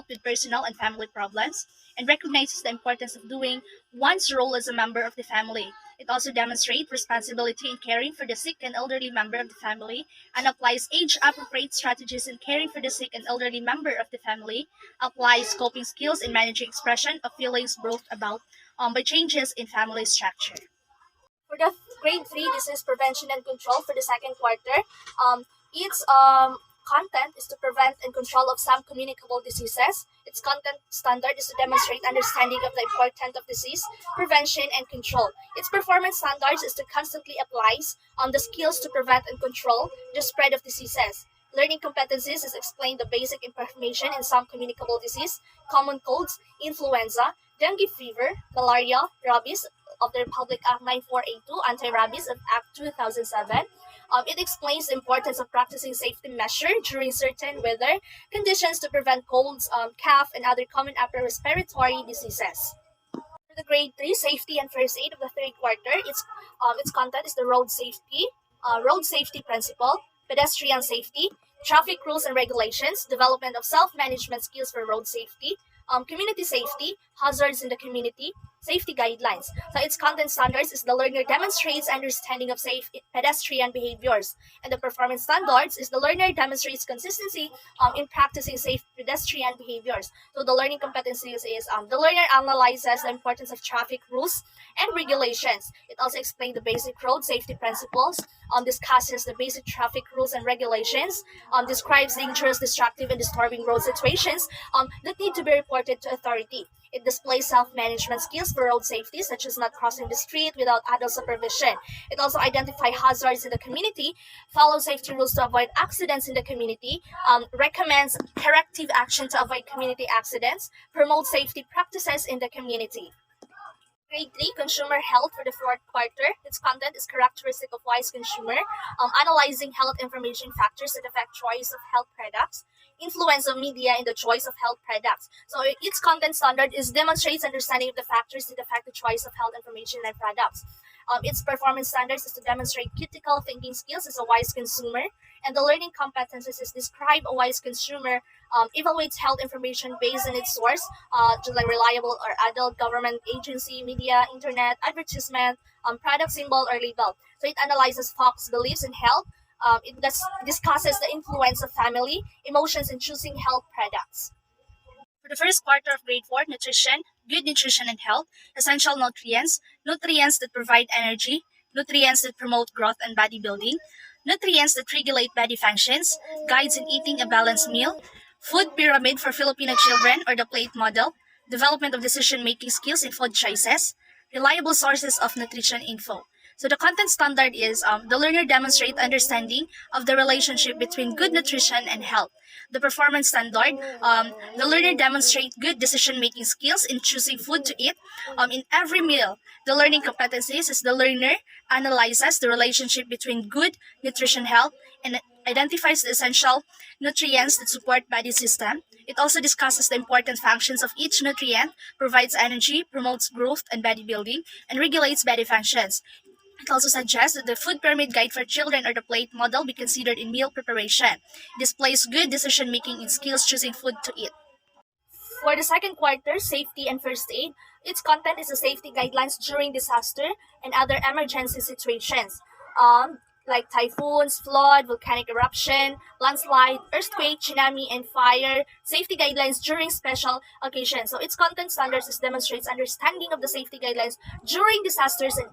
help with personal and family problems, and recognizes the importance of doing one's role as a member of the family. It also demonstrates responsibility in caring for the sick and elderly member of the family and applies age appropriate strategies in caring for the sick and elderly member of the family, applies coping skills in managing expression of feelings brought about by changes in family structure. For the grade 3 disease prevention and control for the second quarter, its content is to prevent and control of some communicable diseases. Its content standard is to demonstrate understanding of the importance of disease prevention and control. Its performance standards is to constantly applies the skills to prevent and control the spread of diseases. Learning competencies is explain the basic information in some communicable disease, common colds, influenza, dengue fever, malaria, rabies of the Republic Act 9482, Anti-Rabies of Act 2007. It explains the importance of practicing safety measures during certain weather conditions to prevent colds, cough, and other common upper respiratory diseases. For the grade 3 safety and first aid of the third quarter, its content is the road safety principle, pedestrian safety, traffic rules and regulations, development of self-management skills for road safety, community safety, hazards in the community, safety guidelines. So its content standards is the learner demonstrates understanding of safe pedestrian behaviors, and the performance standards is the learner demonstrates consistency in practicing safe pedestrian behaviors. So the learning competencies is the learner analyzes the importance of traffic rules and regulations. It also explains the basic road safety principles, discusses the basic traffic rules and regulations, describes dangerous, destructive, and disturbing road situations that need to be reported to authority. It displays self-management skills for road safety, such as not crossing the street without adult supervision. It also identifies hazards in the community, follows safety rules to avoid accidents in the community, recommends corrective action to avoid community accidents, promotes safety practices in the community. Grade 3, Consumer Health for the fourth quarter. Its content is characteristic of wise consumer, analyzing health information factors that affect choice of health products, influence of media in the choice of health products. So its content standard is demonstrates understanding of the factors that affect the choice of health information and products. Its performance standards is to demonstrate critical thinking skills as a wise consumer, and the learning competencies is describe a wise consumer, evaluates health information based on its source, just like reliable or adult government agency, media, internet, advertisement, product symbol or label. So it analyzes facts, beliefs, and health. Discusses the influence of family, emotions in choosing health products. For the first quarter of grade 4, nutrition, good nutrition and health, essential nutrients, nutrients that provide energy, nutrients that promote growth and bodybuilding, nutrients that regulate body functions, guides in eating a balanced meal, food pyramid for Filipino children or the plate model, development of decision-making skills in food choices, reliable sources of nutrition info. So the content standard is the learner demonstrate understanding of the relationship between good nutrition and health. The performance standard, the learner demonstrate good decision-making skills in choosing food to eat in every meal. The learning competencies is the learner analyzes the relationship between good nutrition health and identifies the essential nutrients that support body system. It also discusses the important functions of each nutrient, provides energy, promotes growth and bodybuilding, and regulates body functions. It also suggests that the food pyramid guide for children or the plate model be considered in meal preparation. It displays good decision making in skills choosing food to eat. For the second quarter, safety and first aid, its content is the safety guidelines during disaster and other emergency situations. Like typhoons, flood, volcanic eruption, landslide, earthquake, tsunami, and fire, safety guidelines during special occasions. So its content standards is demonstrates understanding of the safety guidelines during disasters and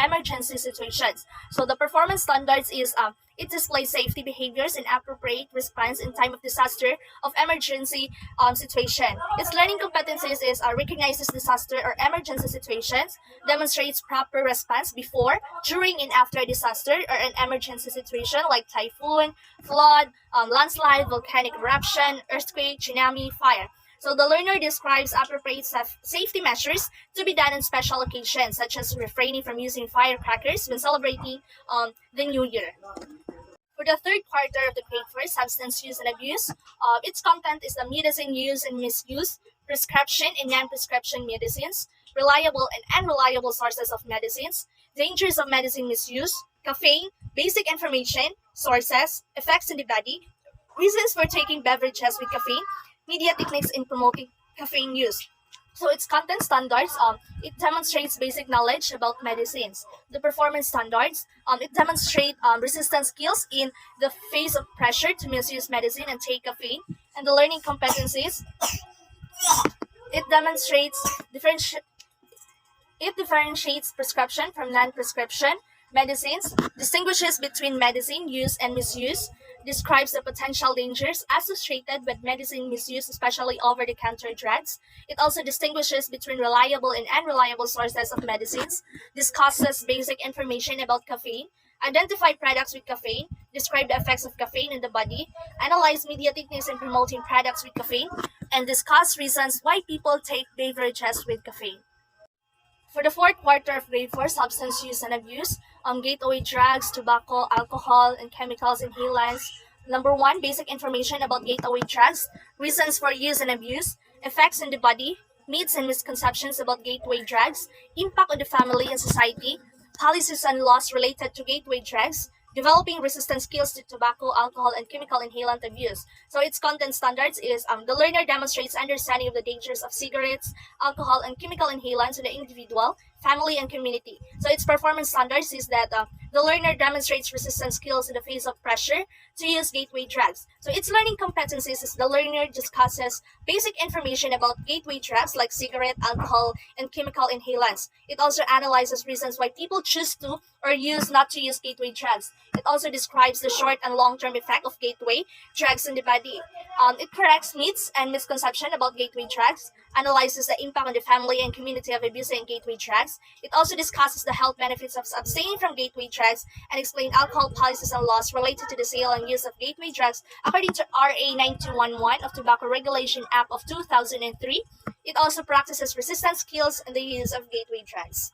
emergency situations. So the performance standards is it displays safety behaviors and appropriate response in time of disaster of emergency situation. Its learning competencies is recognizes disaster or emergency situations, demonstrates proper response before, during, and after a disaster or an emergency situation like typhoon, flood, landslide, volcanic eruption, earthquake, tsunami, fire. So the learner describes appropriate safety measures to be done in special occasions, such as refraining from using firecrackers when celebrating the New Year. For the third quarter of the grade 4, substance use and abuse, its content is the medicine use and misuse, prescription and non-prescription medicines, reliable and unreliable sources of medicines, dangers of medicine misuse, caffeine, basic information, sources, effects in the body, reasons for taking beverages with caffeine, media techniques in promoting caffeine use. So its content standards, it demonstrates basic knowledge about medicines. The performance standards, it demonstrates resistance skills in the face of pressure to misuse medicine and take caffeine. And the learning competencies, it demonstrates differenti- it differentiates prescription from non-prescription medicines, distinguishes between medicine use and misuse, describes the potential dangers associated with medicine misuse, especially over-the-counter drugs. It also distinguishes between reliable and unreliable sources of medicines, discusses basic information about caffeine, identify products with caffeine, describe the effects of caffeine in the body, analyze media techniques in promoting products with caffeine, and discuss reasons why people take beverages with caffeine. For the fourth quarter of grade 4, substance use and abuse, gateway drugs, tobacco, alcohol, and chemicals inhalants. Number 1, basic information about gateway drugs, reasons for use and abuse, effects in the body, myths and misconceptions about gateway drugs, impact on the family and society, policies and laws related to gateway drugs, developing resistant skills to tobacco, alcohol, and chemical inhalant abuse. So its content standards is the learner demonstrates understanding of the dangers of cigarettes, alcohol, and chemical inhalants to the individual, family, and community. So its performance standards is that the learner demonstrates resistant skills in the face of pressure to use gateway drugs. So its learning competencies is the learner discusses basic information about gateway drugs like cigarette, alcohol, and chemical inhalants. It also analyzes reasons why people choose to or use not to use gateway drugs. It also describes the short and long-term effect of gateway drugs in the body. It corrects myths and misconception about gateway drugs, analyzes the impact on the family and community of abusing gateway drugs. It also discusses the health benefits of abstaining from gateway drugs and explain alcohol policies and laws related to the sale and use of gateway drugs according to RA 9211 of Tobacco Regulation Act of 2003. It also practices resistance skills in the use of gateway drugs.